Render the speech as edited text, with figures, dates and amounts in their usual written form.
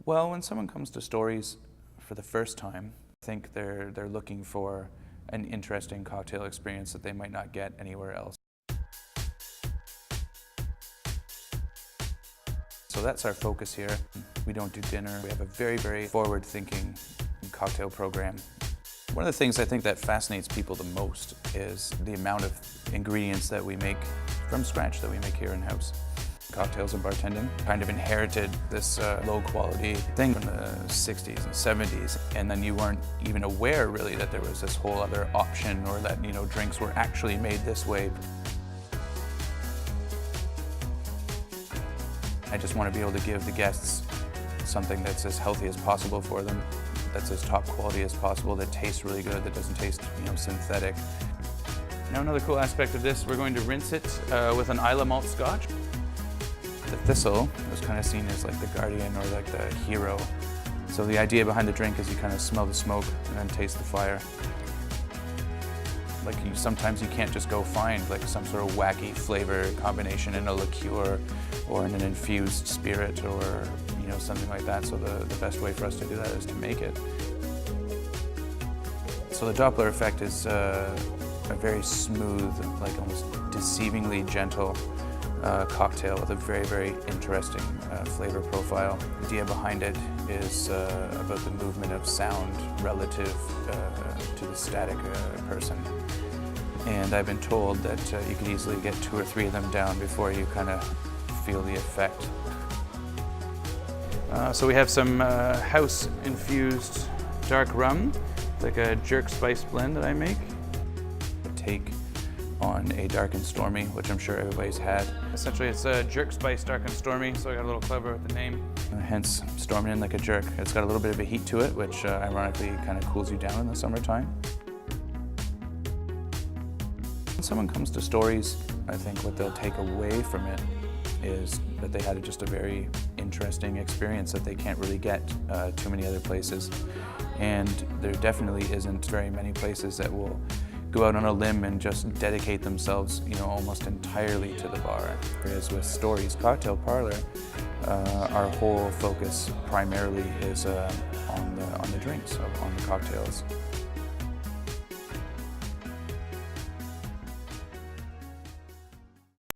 Well, when someone comes to Stories for the first time, I think they're looking for an interesting cocktail experience that they might not get anywhere else. So that's our focus here. We don't do dinner. We have a very, very forward-thinking cocktail program. One of the things I think that fascinates people the most is the amount of ingredients that we make from scratch, that we make here in-house. Cocktails and bartending kind of inherited this low-quality thing from the 60s and 70s, and then you weren't even aware really that there was this whole other option, or that, you know, drinks were actually made this way. I just want to be able to give the guests something that's as healthy as possible for them, that's as top quality as possible, that tastes really good, that doesn't taste, you know, synthetic. Now, another cool aspect of this, we're going to rinse it with an Islay malt scotch. The thistle was kind of seen as like the guardian or like the hero. So the idea behind the drink is you kind of smell the smoke and then taste the fire. Like sometimes you can't just go find like some sort of wacky flavor combination in a liqueur or in an infused spirit, or, you know, something like that. So the best way for us to do that is to make it. So the Doppler effect is a very smooth, like almost deceivingly gentle cocktail with a very, very interesting flavor profile. The idea behind it is about the movement of sound relative to the static person. And I've been told that you could easily get 2 or 3 of them down before you kind of feel the effect. So we have some house-infused dark rum, like a jerk spice blend that I make. Take on a dark and stormy, which I'm sure everybody's had. Essentially, it's a jerk spice dark and stormy, so I got a little clever with the name. Hence, storming in like a jerk. It's got a little bit of a heat to it, which ironically kind of cools you down in the summertime. When someone comes to Stories, I think what they'll take away from it is that they had just a very interesting experience that they can't really get too many other places. And there definitely isn't very many places that will go out on a limb and just dedicate themselves, you know, almost entirely to the bar. Whereas with Stories Cocktail Parlor, our whole focus primarily is on the drinks, on the cocktails.